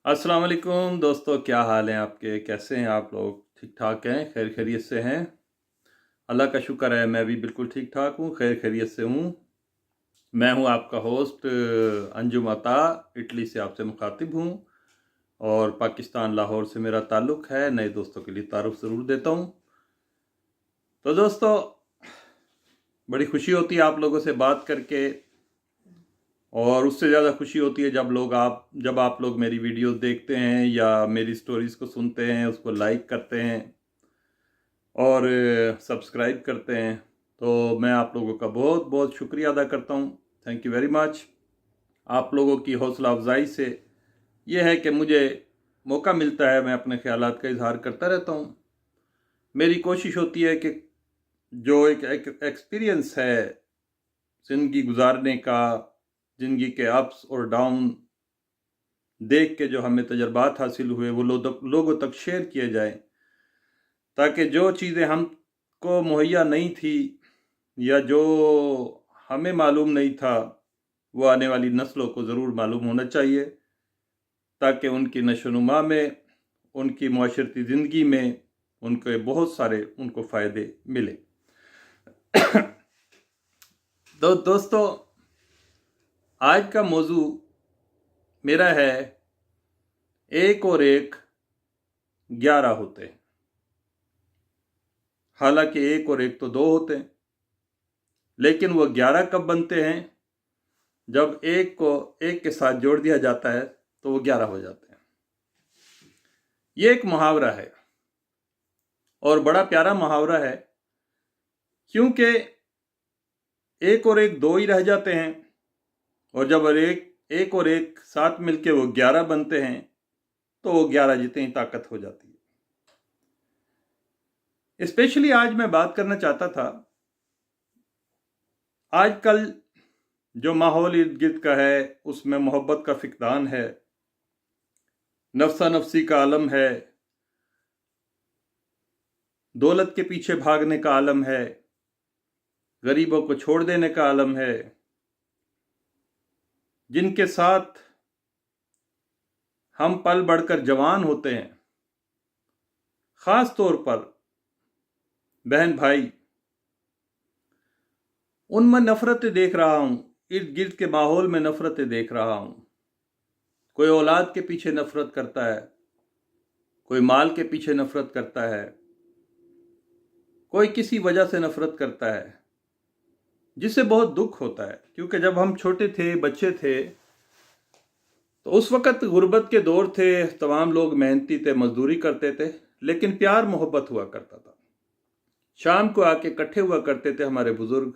अस्सलाम वालेकुम दोस्तों, क्या हाल हैं आपके? कैसे हैं आप लोग? ठीक ठाक हैं? खैर खैरियत से हैं? अल्लाह का शुक्र है, मैं भी बिल्कुल ठीक ठाक हूँ, खैर खैरियत से हूँ। मैं हूँ आपका होस्ट अंजुम अता, इटली से आपसे मुखातिब हूँ और पाकिस्तान लाहौर से मेरा ताल्लुक़ है। नए दोस्तों के लिए तारुफ ज़रूर देता हूँ। तो दोस्तों, बड़ी खुशी होती है आप लोगों से बात करके, और उससे ज़्यादा खुशी होती है जब आप लोग मेरी वीडियो देखते हैं या मेरी स्टोरीज़ को सुनते हैं, उसको लाइक करते हैं और सब्सक्राइब करते हैं। तो मैं आप लोगों का बहुत बहुत शुक्रिया अदा करता हूँ। Thank you very much. आप लोगों की हौसला अफजाई से ये है कि मुझे मौका मिलता है, मैं अपने ख्यालात का इजहार करता रहता हूँ। मेरी कोशिश होती है कि जो एक एक्सपीरियंस है ज़िंदगी गुजारने का, ज़िंदगी के अप्स और डाउन देख के जो हमें तजर्बात हासिल हुए, वो लोगों तक शेयर किए जाएं, ताकि जो चीज़ें हमको मुहैया नहीं थी या जो हमें मालूम नहीं था, वो आने वाली नस्लों को ज़रूर मालूम होना चाहिए, ताकि उनकी नशोनुमा में, उनकी माशरती ज़िंदगी में उनके बहुत सारे उनको फ़ायदे मिले। तो दोस्तों, आज का मौजू मेरा है एक और एक 11 होते हैं। हालांकि एक और एक तो 2 होते हैं, लेकिन वो 11 कब बनते हैं? जब एक को एक के साथ जोड़ दिया जाता है तो वो 11 हो जाते हैं। ये एक मुहावरा है और बड़ा प्यारा मुहावरा है, क्योंकि एक और एक 2 ही रह जाते हैं, और जब एक और एक साथ मिलके वो 11 बनते हैं तो वो 11 जितनी ताकत हो जाती है। स्पेशली आज मैं बात करना चाहता था, आजकल जो माहौल इर्द गिर्द का है उसमें मोहब्बत का फिकदान है, नफ्सा नफसी का आलम है, दौलत के पीछे भागने का आलम है, गरीबों को छोड़ देने का आलम है। जिनके साथ हम पल बढ़कर जवान होते हैं, ख़ास तौर पर बहन भाई, उनमें नफ़रतें देख रहा हूँ, इर्द गिर्द के माहौल में नफ़रतें देख रहा हूँ। कोई औलाद के पीछे नफ़रत करता है, कोई माल के पीछे नफ़रत करता है, कोई किसी वजह से नफ़रत करता है, जिससे बहुत दुख होता है। क्योंकि जब हम छोटे थे, बच्चे थे, तो उस वक़्त गुर्बत के दौर थे, तमाम लोग मेहनती थे, मजदूरी करते थे, लेकिन प्यार मोहब्बत हुआ करता था। शाम को आके इकट्ठे हुआ करते थे हमारे बुजुर्ग,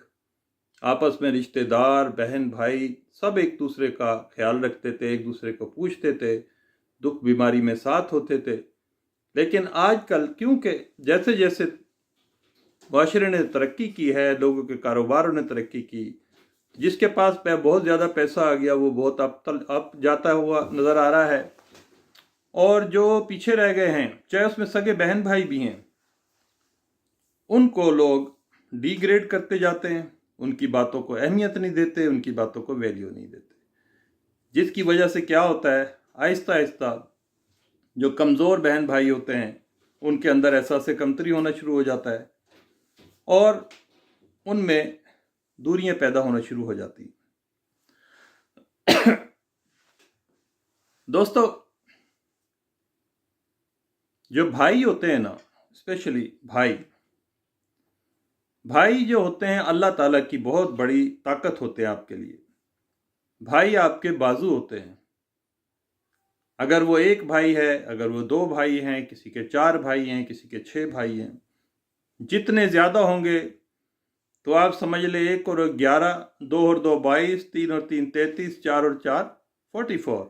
आपस में रिश्तेदार, बहन भाई सब एक दूसरे का ख्याल रखते थे, एक दूसरे को पूछते थे, दुख बीमारी में साथ होते थे। लेकिन आजकल क्योंकि जैसे जैसे माशरे ने तरक्की की है, लोगों के कारोबारों ने तरक्की की, जिसके पास बहुत ज़्यादा पैसा आ गया वो बहुत अब जाता हुआ नज़र आ रहा है, और जो पीछे रह गए हैं, चाहे उसमें सगे बहन भाई भी हैं, उनको लोग डिग्रेड करते जाते हैं, उनकी बातों को अहमियत नहीं देते, उनकी बातों को वैल्यू नहीं देते। जिसकी वजह से क्या होता है, आहिस्ता आहिस्ता जो कमज़ोर बहन भाई होते हैं उनके अंदर एहसास कमतरी होना शुरू हो जाता है और उनमें दूरियां पैदा होना शुरू हो जाती। दोस्तों, जो भाई होते हैं ना, स्पेशली भाई जो होते हैं, अल्लाह ताला की बहुत बड़ी ताकत होते हैं आपके लिए। भाई आपके बाजू होते हैं। अगर वो एक भाई है, अगर वो 2 भाई हैं, किसी के 4 भाई हैं, किसी के 6 भाई हैं, जितने ज़्यादा होंगे तो आप समझ ले 1 और 11, 2 और 2 22, 3 और 3 33, 4 और 4 44।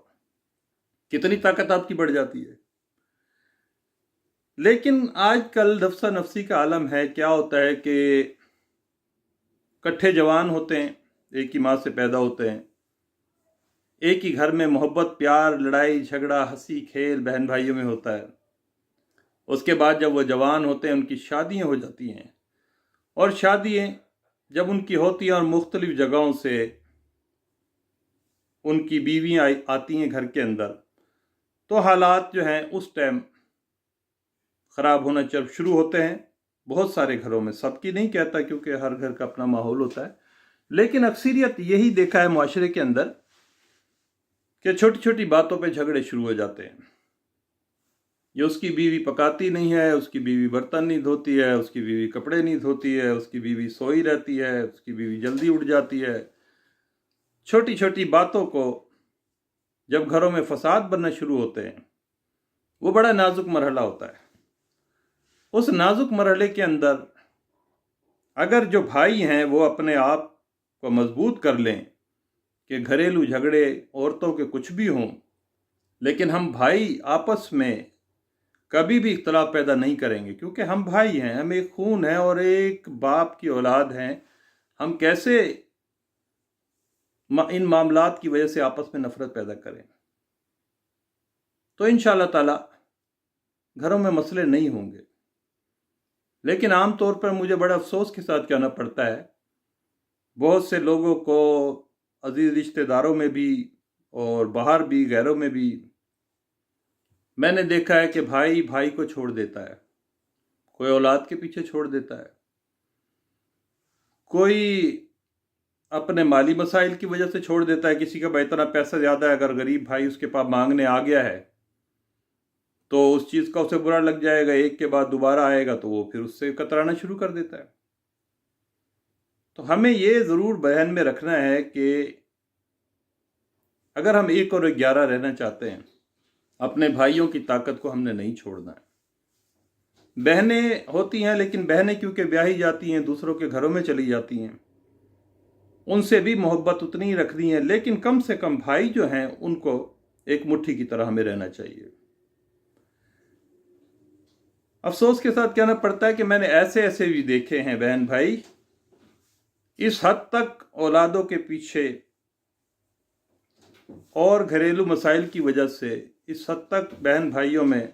कितनी ताकत आपकी बढ़ जाती है। लेकिन आजकल नफ्सा नफसी का आलम है। क्या होता है कि इकट्ठे जवान होते हैं, एक ही माँ से पैदा होते हैं, एक ही घर में मोहब्बत, प्यार, लड़ाई झगड़ा, हंसी खेल बहन भाइयों में होता है। उसके बाद जब वो जवान होते हैं, उनकी शादियां हो जाती हैं, और शादियां जब उनकी होती हैं और मुख्तलिफ जगहों से उनकी बीवियां आती हैं घर के अंदर, تو حالات جو ہیں اس ٹائم خراب ہونا جب شروع ہوتے ہیں بہت سارے گھروں میں، سب کی نہیں کہتا کیونکہ ہر گھر کا اپنا ماحول ہوتا ہے، لیکن اکثریت یہی دیکھا ہے معاشرے کے اندر کہ چھوٹی چھوٹی باتوں پہ جھگڑے شروع ہو جاتے ہیں۔ یہ اس کی بیوی پکاتی نہیں ہے، اس کی بیوی برتن نہیں دھوتی ہے، اس کی بیوی کپڑے نہیں دھوتی ہے، اس کی بیوی سوئی رہتی ہے، اس کی بیوی جلدی اٹھ جاتی ہے۔ چھوٹی چھوٹی باتوں کو جب گھروں میں فساد بننا شروع ہوتے ہیں، وہ بڑا نازک مرحلہ ہوتا ہے۔ اس نازک مرحلے کے اندر اگر جو بھائی ہیں وہ اپنے آپ کو مضبوط کر لیں کہ گھریلو جھگڑے عورتوں کے کچھ بھی ہوں، لیکن ہم بھائی آپس میں کبھی بھی اختلاف پیدا نہیں کریں گے، کیونکہ ہم بھائی ہیں، ہم ایک خون ہیں اور ایک باپ کی اولاد ہیں۔ ہم کیسے ان معاملات کی وجہ سے آپس میں نفرت پیدا کریں؟ تو انشاءاللہ تعالی گھروں میں مسئلے نہیں ہوں گے۔ لیکن عام طور پر مجھے بڑا افسوس کے ساتھ کہنا پڑتا ہے، بہت سے لوگوں کو، عزیز رشتہ داروں میں بھی اور باہر بھی، غیروں میں بھی، میں نے دیکھا ہے کہ بھائی بھائی کو چھوڑ دیتا ہے، کوئی اولاد کے پیچھے چھوڑ دیتا ہے، کوئی اپنے مالی مسائل کی وجہ سے چھوڑ دیتا ہے، کسی کا اتنا پیسہ زیادہ ہے، اگر غریب بھائی اس کے پاس مانگنے آ گیا ہے تو اس چیز کا اسے برا لگ جائے گا، ایک کے بعد دوبارہ آئے گا تو وہ پھر اس سے کترانا شروع کر دیتا ہے۔ تو ہمیں یہ ضرور ذہن میں رکھنا ہے کہ اگر ہم 1 اور 11 رہنا چاہتے ہیں، اپنے بھائیوں کی طاقت کو ہم نے نہیں چھوڑنا ہے۔ بہنیں ہوتی ہیں، لیکن بہنیں کیونکہ بیاہی جاتی ہیں، دوسروں کے گھروں میں چلی جاتی ہیں، ان سے بھی محبت اتنی ہی رکھنی ہے، لیکن کم سے کم بھائی جو ہیں ان کو ایک مٹھی کی طرح ہمیں رہنا چاہیے۔ افسوس کے ساتھ کہنا پڑتا ہے کہ میں نے ایسے بھی دیکھے ہیں بہن بھائی اس حد تک اولادوں کے پیچھے اور گھریلو مسائل کی وجہ سے اس حد تک بہن بھائیوں میں،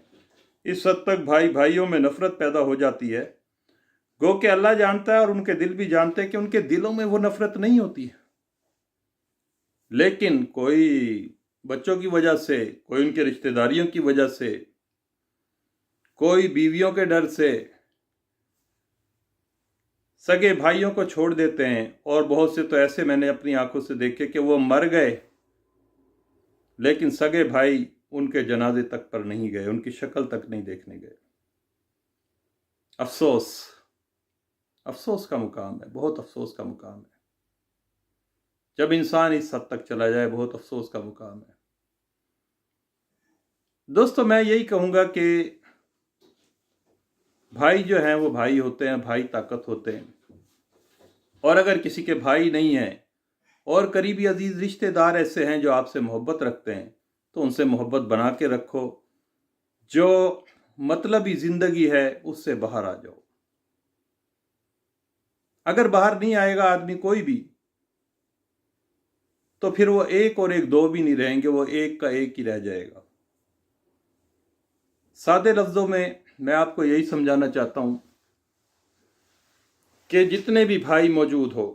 اس حد تک بھائی بھائیوں میں نفرت پیدا ہو جاتی ہے، گو کہ اللہ جانتا ہے اور ان کے دل بھی جانتے ہیں کہ ان کے دلوں میں وہ نفرت نہیں ہوتی ہے، لیکن کوئی بچوں کی وجہ سے، کوئی ان کے رشتہ داریوں کی وجہ سے، کوئی بیویوں کے ڈر سے سگے بھائیوں کو چھوڑ دیتے ہیں، اور بہت سے تو ایسے میں نے اپنی آنکھوں سے دیکھے کہ وہ مر گئے لیکن سگے بھائی ان کے جنازے تک پر نہیں گئے، ان کی شکل تک نہیں دیکھنے گئے۔ افسوس کا مقام ہے، بہت افسوس کا مقام ہے۔ جب انسان اس حد تک چلا جائے، بہت افسوس کا مقام ہے۔ دوستو میں یہی کہوں گا کہ بھائی جو ہیں وہ بھائی ہوتے ہیں، بھائی طاقت ہوتے ہیں، اور اگر کسی کے بھائی نہیں ہیں اور قریبی عزیز رشتہ دار ایسے ہیں جو آپ سے محبت رکھتے ہیں، تو ان سے محبت بنا کے رکھو، جو مطلبی زندگی ہے اس سے باہر آ جاؤ۔ اگر باہر نہیں آئے گا آدمی کوئی بھی، تو پھر وہ 1 اور 1 2 بھی نہیں رہیں گے، وہ 1 کا 1 ہی رہ جائے گا۔ سادے لفظوں میں میں آپ کو یہی سمجھانا چاہتا ہوں کہ جتنے بھی بھائی موجود ہو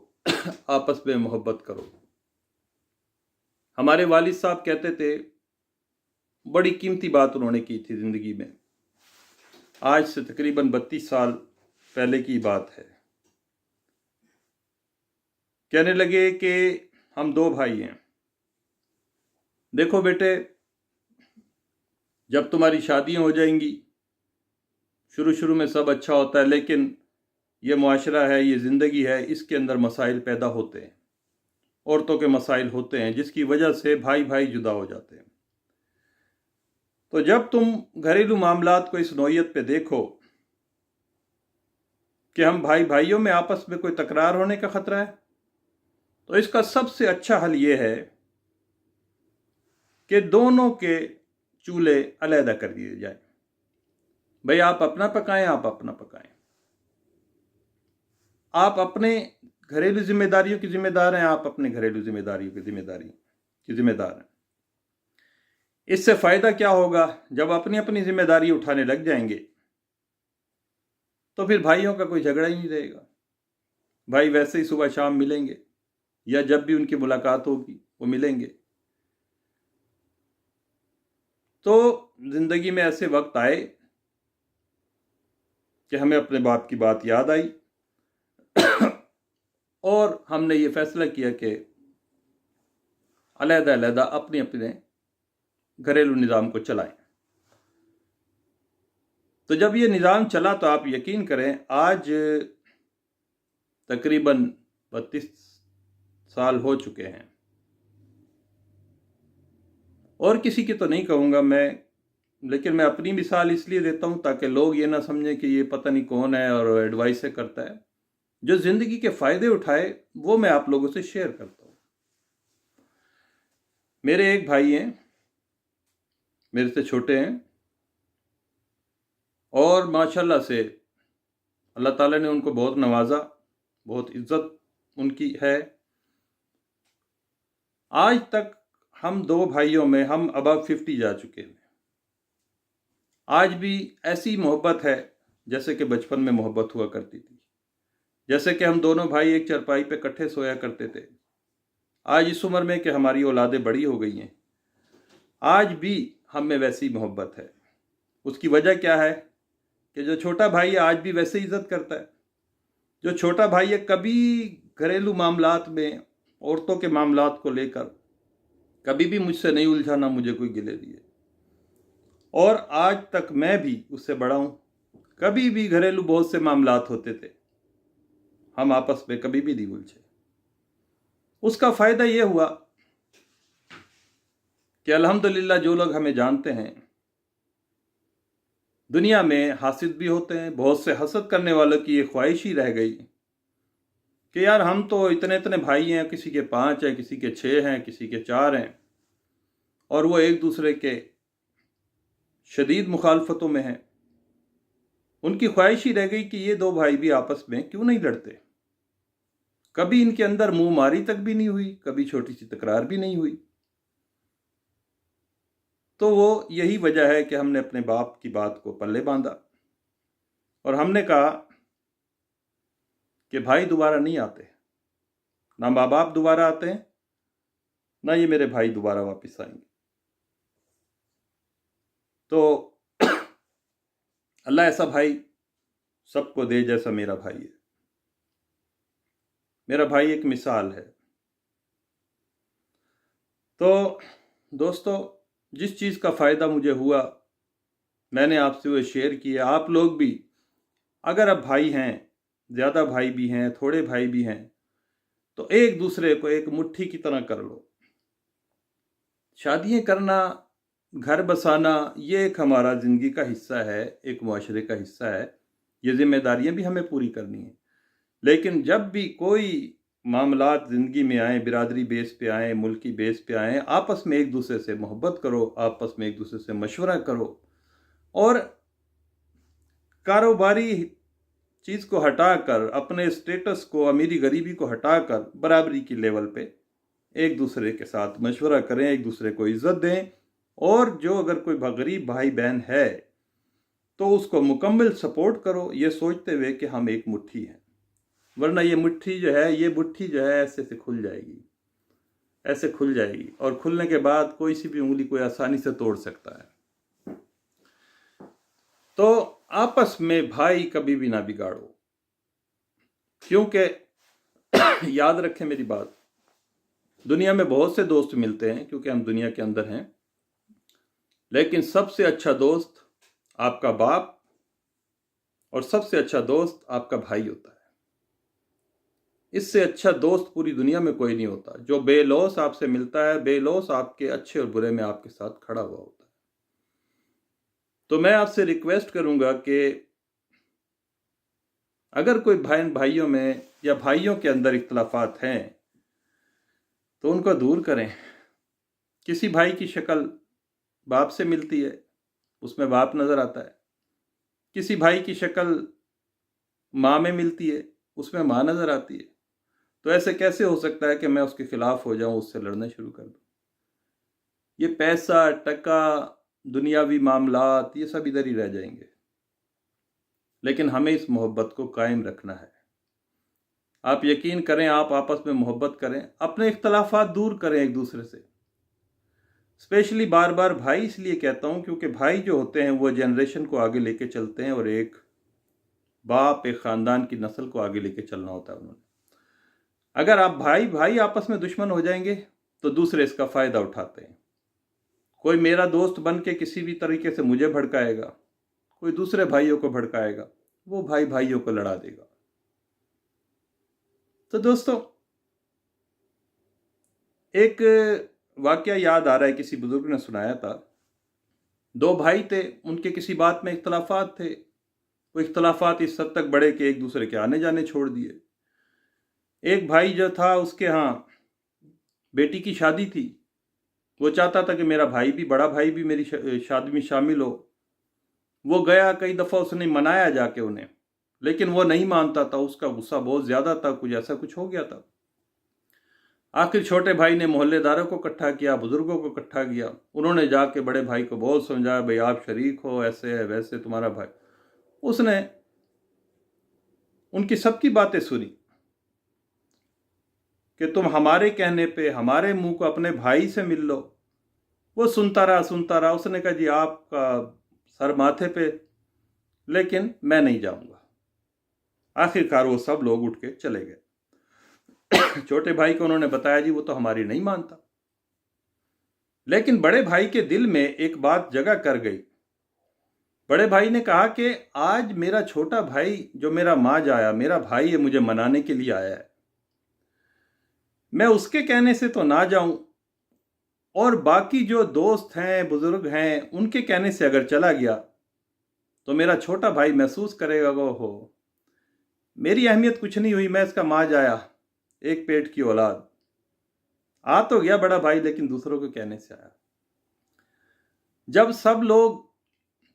آپس میں محبت کرو۔ ہمارے والد صاحب کہتے تھے، بڑی قیمتی بات انہوں نے کی تھی زندگی میں، آج سے تقریباً 32 سال پہلے کی بات ہے۔ کہنے لگے کہ ہم 2 بھائی ہیں، دیکھو بیٹے، جب تمہاری شادیاں ہو جائیں گی، شروع میں سب اچھا ہوتا ہے، لیکن یہ معاشرہ ہے، یہ زندگی ہے، اس کے اندر مسائل پیدا ہوتے ہیں، عورتوں کے مسائل ہوتے ہیں، جس کی وجہ سے بھائی بھائی جدا ہو جاتے ہیں۔ تو جب تم گھریلو معاملات کو اس نوعیت پہ دیکھو کہ ہم بھائی بھائیوں میں آپس میں کوئی تکرار ہونے کا خطرہ ہے، تو اس کا سب سے اچھا حل یہ ہے کہ دونوں کے چولہے علیحدہ کر دیے جائیں۔ بھئی آپ اپنا پکائیں، آپ اپنا پکائیں، آپ اپنے گھریلو ذمہ داریوں کی ذمہ دار ہیں، آپ اپنے گھریلو ذمہ داریوں کی ذمہ دار ہیں۔ اس سے فائدہ کیا ہوگا؟ جب اپنی اپنی ذمہ داری اٹھانے لگ جائیں گے تو پھر بھائیوں کا کوئی جھگڑا ہی نہیں رہے گا، بھائی ویسے ہی صبح شام ملیں گے، یا جب بھی ان کی ملاقات ہوگی وہ ملیں گے۔ तो ज़िंदगी में ऐसे वक्त आए कि हमें अपने बाप की बात याद आई और हमने ये फैसला किया कि अलग-अलग अपने अपने घरेलू निज़ाम को चलाएं। तो जब ये निज़ाम चला तो आप यकीन करें, आज तकरीबन 32 साल हो चुके हैं। और किसी की तो नहीं कहूँगा मैं, लेकिन मैं अपनी मिसाल इसलिए देता हूँ ताकि लोग ये ना समझें कि ये पता नहीं कौन है और एडवाइस करता है। जो ज़िंदगी के फ़ायदे उठाए वो मैं आप लोगों से शेयर करता हूँ। मेरे एक भाई हैं, मेरे से छोटे हैं, और माशाल्लाह से अल्लाह ताला ने उनको बहुत नवाजा, बहुत इज्जत उनकी है। आज तक हम दो भाइयों में हम अबव 50 जा चुके हैं। आज भी ऐसी मोहब्बत है जैसे कि बचपन में मोहब्बत हुआ करती थी। जैसे कि हम दोनों भाई एक चारपाई पे इकट्ठे सोया करते थे। आज इस उम्र में कि हमारी औलादें बड़ी हो गई हैं, आज भी हम में वैसी मोहब्बत है। उसकी वजह क्या है कि जो छोटा भाई है आज भी वैसे इज्जत करता है। जो छोटा भाई है कभी घरेलू मामलात में, औरतों के मामलात को लेकर कभी भी मुझसे नहीं उलझा, ना मुझे कोई गिले दिए। और आज तक मैं भी उससे बड़ा हूं। कभी भी घरेलू बहुत से मामलात होते थे, हम आपस में कभी भी नहीं उलझे। उसका फायदा यह हुआ कि अल्हम्दुलिल्लाह जो लोग हमें जानते हैं, दुनिया में हासिद भी होते हैं। बहुत से हसद करने वालों की ये ख्वाहिश ही रह गई कि यार हम तो इतने इतने भाई हैं, किसी के 5 हैं, किसी के 6 हैं, किसी के 4 हैं, और वो एक दूसरे के शदीद मुखालफतों में हैं। उनकी ख्वाहिश ही रह गई कि ये दो भाई भी आपस में क्यों नहीं लड़ते। कभी इनके अंदर मुंह मारी तक भी नहीं हुई, कभी छोटी सी तकरार भी नहीं हुई। तो वो यही वजह है कि हमने अपने बाप की बात को पल्ले बांधा और हमने कहा कि भाई दोबारा नहीं आते, ना माँ बाप दोबारा आते हैं, ना ये मेरे भाई दोबारा वापस आएंगे। तो अल्लाह ऐसा भाई सबको दे जैसा मेरा भाई है। मेरा भाई एक मिसाल है। तो दोस्तों, जिस चीज़ का फ़ायदा मुझे हुआ मैंने आपसे वो शेयर किया। आप लोग भी अगर अब भाई हैं, ज़्यादा भाई भी हैं, थोड़े भाई भी हैं, तो एक दूसरे को एक मुट्ठी की तरह कर लो। शादियाँ करना, घर बसाना, ये एक हमारा ज़िंदगी का हिस्सा है, एक मुआशरे का हिस्सा है। ये जिम्मेदारियां भी हमें पूरी करनी है। लेकिन जब भी कोई मामलात ज़िंदगी में आए, बिरादरी बेस पे आए, मुल्की बेस पे आए, आपस में एक दूसरे से मोहब्बत करो, आपस में एक दूसरे से मशवरा करो और कारोबारी चीज़ को हटाकर, अपने स्टेटस को, अमीरी गरीबी को हटाकर बराबरी की लेवल पे एक दूसरे के साथ मशवरा करें, एक दूसरे को इज्जत दें। और जो अगर कोई गरीब भाई बहन है तो उसको मुकम्मल सपोर्ट करो, ये सोचते हुए कि हम एक मुट्ठी हैं। वरना ये मुट्ठी जो है, ये मुट्ठी जो है ऐसे से खुल जाएगी, ऐसे खुल जाएगी, और खुलने के बाद कोई सी भी उंगली कोई आसानी से तोड़ सकता है। तो आपस में भाई कभी भी ना बिगाड़ो, क्योंकि याद रखें मेरी बात, दुनिया में बहुत से दोस्त मिलते हैं क्योंकि हम दुनिया के अंदर हैं, लेकिन सबसे अच्छा दोस्त आपका बाप और सबसे अच्छा दोस्त आपका भाई होता है। इससे अच्छा दोस्त पूरी दुनिया में कोई नहीं होता, जो बेलौस आपसे मिलता है, बेलौस आपके अच्छे और बुरे में आपके साथ खड़ा हुआ होता है। तो मैं आपसे रिक्वेस्ट करूंगा कि अगर कोई भाइयों में या भाइयों के अंदर इख्तलाफात हैं तो उनको दूर करें। किसी भाई की शक्ल बाप से मिलती है, उसमें बाप नज़र आता है। किसी भाई की शक्ल माँ में मिलती है, उसमें माँ नज़र आती है। तो ऐसे कैसे हो सकता है कि मैं उसके खिलाफ हो जाऊं, उससे लड़ना शुरू कर दूं? ये पैसा, टका, दुनियावी मामलात, ये सब इधर ही रह जाएंगे। लेकिन हमें इस मोहब्बत को कायम रखना है। आप यकीन करें, आप आपस में मोहब्बत करें, अपने इख्तलाफात दूर करें एक दूसरे से। स्पेशली बार बार भाई इसलिए कहता हूँ क्योंकि भाई जो होते हैं वो जनरेशन को आगे लेके चलते हैं, और एक बाप एक ख़ानदान की नस्ल को आगे लेके चलना होता है उन्होंने। अगर आप भाई भाई आपस में दुश्मन हो जाएंगे तो दूसरे इसका फ़ायदा उठाते हैं। कोई मेरा दोस्त बन के किसी भी तरीके से मुझे भड़काएगा, कोई दूसरे भाइयों को भड़काएगा, वो भाई भाइयों को लड़ा देगा। तो दोस्तों, एक वाकया याद आ रहा है, किसी बुजुर्ग ने सुनाया था। दो भाई थे, उनके किसी बात में इख्तलाफात थे। वो इख्तलाफात इस हद तक बढ़े कि एक दूसरे के आने जाने छोड़ दिए। एक भाई जो था, उसके यहाँ बेटी की शादी थी। वो चाहता था कि मेरा भाई भी, बड़ा भाई भी मेरी शादी में शामिल हो। वो गया, कई दफ़ा उसने मनाया जाके उन्हें, लेकिन वो नहीं मानता था। उसका गुस्सा बहुत ज़्यादा था, कुछ ऐसा कुछ हो गया था। आखिर छोटे भाई ने मोहल्लेदारों को इकट्ठा किया, बुजुर्गों को इकट्ठा किया। उन्होंने जाके बड़े भाई को बहुत समझाया, भाई आप शरीक हो, ऐसे है वैसे तुम्हारा भाई। उसने उनकी सबकी बातें सुनी कि तुम हमारे कहने पे हमारे मुंह को अपने भाई से मिल लो। वो सुनता रहा। उसने कहा जी आपका सर माथे पे, लेकिन मैं नहीं जाऊंगा। आखिरकार वो सब लोग उठ के चले गए। छोटे भाई को उन्होंने बताया जी वो तो हमारी नहीं मानता। लेकिन बड़े भाई के दिल में एक बात जगह कर गई। बड़े भाई ने कहा कि आज मेरा छोटा भाई जो मेरा माज आया, मेरा भाई है, मुझे मनाने के लिए आया है, मैं उसके कहने से तो ना जाऊं, और बाकी जो दोस्त हैं, बुजुर्ग हैं, उनके कहने से अगर चला गया तो मेरा छोटा भाई महसूस करेगा वो हो मेरी अहमियत कुछ नहीं हुई, मैं इसका माज आया, एक पेट की औलाद। आ तो गया बड़ा भाई, लेकिन दूसरों के कहने से आया। जब सब लोग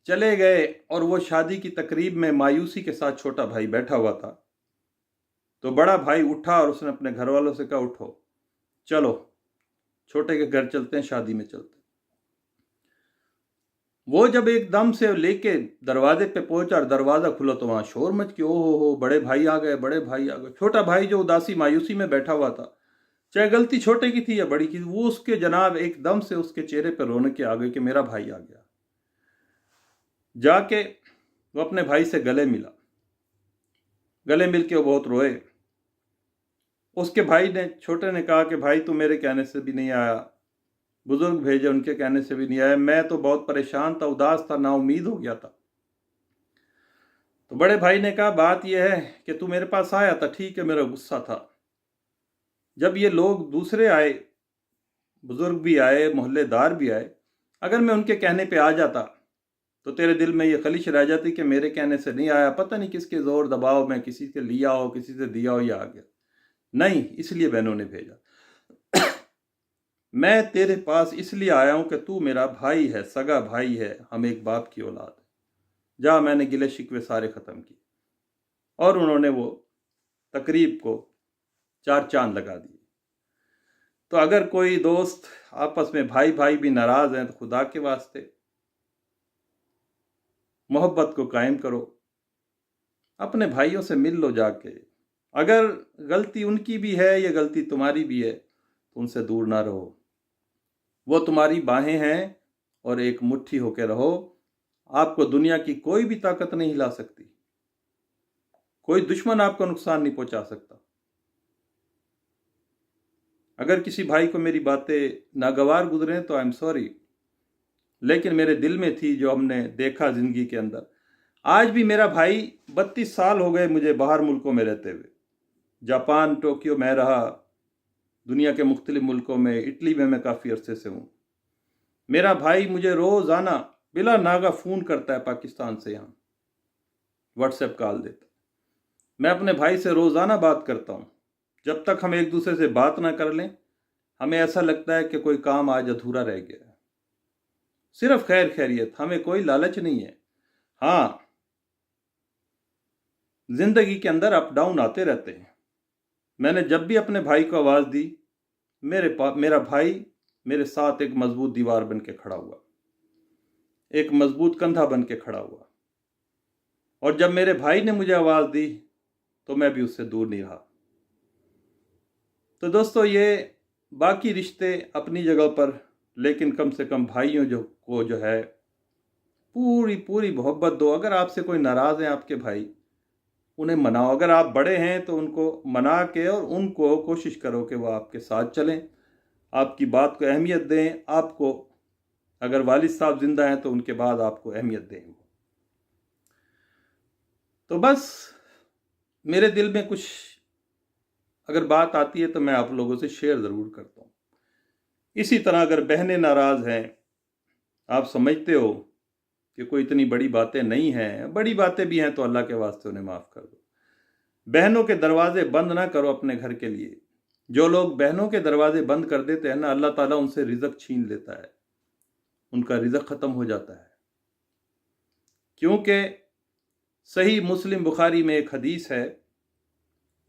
चले गए और वो शादी की तकरीब में मायूसी के साथ छोटा भाई बैठा हुआ था, तो बड़ा भाई उठा और उसने अपने घर वालों से कहा, उठो चलो छोटे के घर चलते हैं, शादी में चलते हैं। वो जब एकदम से लेके दरवाजे पे पहुंचा और दरवाजा खुला तो वहां शोर मच के, ओ हो बड़े भाई आ गए, बड़े भाई आ गए। छोटा भाई जो उदासी मायूसी में बैठा हुआ था, चाहे गलती छोटे की थी या बड़ी की, वो उसके जनाब एकदम से उसके चेहरे पर रौनक आ गई कि मेरा भाई आ गया। जाके वो अपने भाई से गले मिला। गले मिल के वो बहुत रोए। उसके भाई ने, छोटे ने कहा कि भाई तू मेरे कहने से भी नहीं आया, बुजुर्ग भेजे उनके कहने से भी नहीं आया, मैं तो बहुत परेशान था, उदास था, नाउम्मीद हो गया था। तो बड़े भाई ने कहा बात यह है कि तू मेरे पास आया था, ठीक है, मेरा गुस्सा था। जब ये लोग दूसरे आए, बुजुर्ग भी आए, मोहल्लेदार भी आए, अगर मैं उनके कहने पे आ जाता तो तेरे दिल में ये खलिश रह जाती कि मेरे कहने से नहीं आया, पता नहीं किसके जोर दबाव में किसी से लिया हो, किसी से दिया हो, या आ गया। नहीं, इसलिए बहनों ने भेजा। मैं तेरे पास इसलिए आया हूं कि तू मेरा भाई है, सगा भाई है, हम एक बाप की औलाद है। जा, मैंने गिले शिकवे सारे ख़त्म किए। और उन्होंने वो तकरीब को 4 चांद लगा दिए। तो अगर कोई दोस्त आपस में भाई भाई भी नाराज़ हैं तो खुदा के वास्ते मोहब्बत को कायम करो, अपने भाइयों से मिल लो जाके। अगर गलती उनकी भी है या गलती तुम्हारी भी है तो उनसे दूर ना रहो। वो तुम्हारी बाहें हैं और एक मुट्ठी होके रहो। आपको दुनिया की कोई भी ताकत नहीं हिला सकती, कोई दुश्मन आपको नुकसान नहीं पहुंचा सकता। अगर किसी भाई को मेरी बातें नागवार गुजरे तो आई एम सॉरी, लेकिन मेरे दिल में थी जो हमने देखा जिंदगी के अंदर। आज भी मेरा भाई, 32 साल हो गए मुझे बाहर मुल्कों में रहते हुए। जापान, टोक्यो में रहा, दुनिया के मुख्तलिफ मुल्कों में, इटली में मैं काफ़ी अरसे से हूँ। मेरा भाई मुझे रोज़ाना बिला नागा फ़ोन करता है पाकिस्तान से, यहाँ व्हाट्सएप कॉल देता। मैं अपने भाई से रोज़ाना बात करता हूँ। जब तक हम एक दूसरे से बात ना कर लें, हमें ऐसा लगता है कि कोई काम आज अधूरा रह गया है। सिर्फ खैर खैरियत, हमें कोई लालच नहीं है। हाँ, जिंदगी के अंदर अप डाउन आते रहते हैं। मैंने जब भी अपने भाई को आवाज़ दी, मेरा भाई मेरे साथ एक मजबूत दीवार बन के खड़ा हुआ, एक मजबूत कंधा बन के खड़ा हुआ। और जब मेरे भाई ने मुझे आवाज़ दी तो मैं भी उससे दूर नहीं रहा। तो दोस्तों, ये बाकी रिश्ते अपनी जगह पर लेकिन कम से कम भाइयों जो है पूरी पूरी मोहब्बत दो। अगर आपसे कोई नाराज़ है आपके भाई, उन्हें मनाओ। अगर आप बड़े हैं तो उनको मना के और उनको कोशिश करो कि वो आपके साथ चलें, आपकी बात को अहमियत दें। आपको अगर वालिद साहब जिंदा हैं तो उनके बाद आपको अहमियत दें। तो बस मेरे दिल में कुछ अगर बात आती है तो मैं आप लोगों से शेयर ज़रूर करता हूँ। इसी तरह अगर बहनें नाराज़ हैं, आप समझते हो कि कोई इतनी बड़ी बातें नहीं हैं, बड़ी बातें भी हैं, तो अल्लाह के वास्ते उन्हें माफ़ कर दो। बहनों के दरवाजे बंद ना करो अपने घर के लिए। जो लोग बहनों के दरवाजे बंद कर देते हैं ना, अल्लाह ताला उनसे रिज़्क छीन लेता है, उनका रिज़्क ख़त्म हो जाता है। क्योंकि सही मुस्लिम बुखारी में एक हदीस है,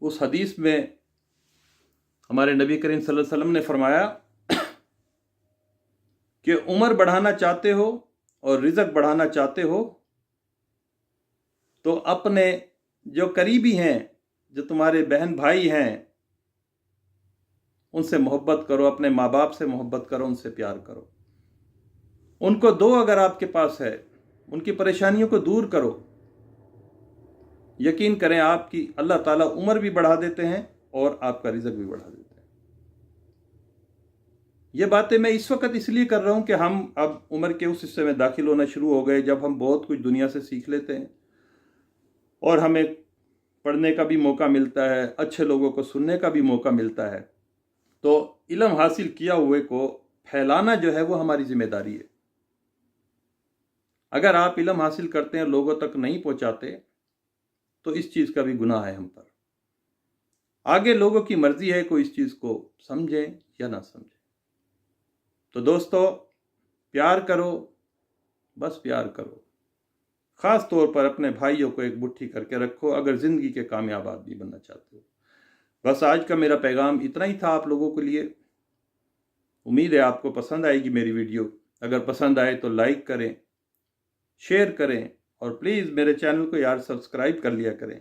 उस हदीस में हमारे नबी करीम सल्लल्लाहु अलैहि वसल्लम ने फरमाया कि उम्र बढ़ाना चाहते हो और रिज़्क बढ़ाना चाहते हो तो अपने जो करीबी हैं, जो तुम्हारे बहन भाई हैं, उनसे मोहब्बत करो, अपने माँ बाप से मोहब्बत करो, उनसे प्यार करो, उनको दो अगर आपके पास है, उनकी परेशानियों को दूर करो। यकीन करें आपकी अल्लाह ताला उम्र भी बढ़ा देते हैं और आपका रिज़्क भी बढ़ा देते हैं। ये बातें मैं इस वक्त इसलिए कर रहा हूँ कि हम अब उम्र के उस हिस्से में दाखिल होना शुरू हो गए जब हम बहुत कुछ दुनिया से सीख लेते हैं और हमें पढ़ने का भी मौका मिलता है, अच्छे लोगों को सुनने का भी मौका मिलता है। तो इल्म हासिल किया हुए को फैलाना जो है वो हमारी जिम्मेदारी है। अगर आप इल्म हासिल करते हैं लोगों तक नहीं पहुंचाते तो इस चीज़ का भी गुनाह है हम पर। आगे लोगों की मर्जी है कोई इस चीज़ को समझें या ना समझें। तो दोस्तों, प्यार करो, बस प्यार करो। ख़ास तौर पर अपने भाइयों को एक मुट्ठी करके रखो अगर ज़िंदगी के कामयाब आदमी बनना चाहते हो। बस आज का मेरा पैगाम इतना ही था आप लोगों के लिए। उम्मीद है आपको पसंद आएगी मेरी वीडियो। अगर पसंद आए तो लाइक करें, शेयर करें और प्लीज़ मेरे चैनल को यार सब्सक्राइब कर लिया करें।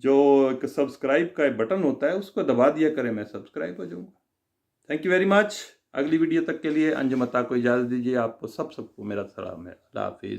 जो एक सब्सक्राइब का बटन होता है उसको दबा दिया करें, मैं सब्सक्राइब हो जाऊँगा। Thank you very much. अगली वीडियो तक के लिए अंजुम अता को इजाज़त दीजिए। आपको सबको मेरा सलाम है। अल्लाह हाफिज़।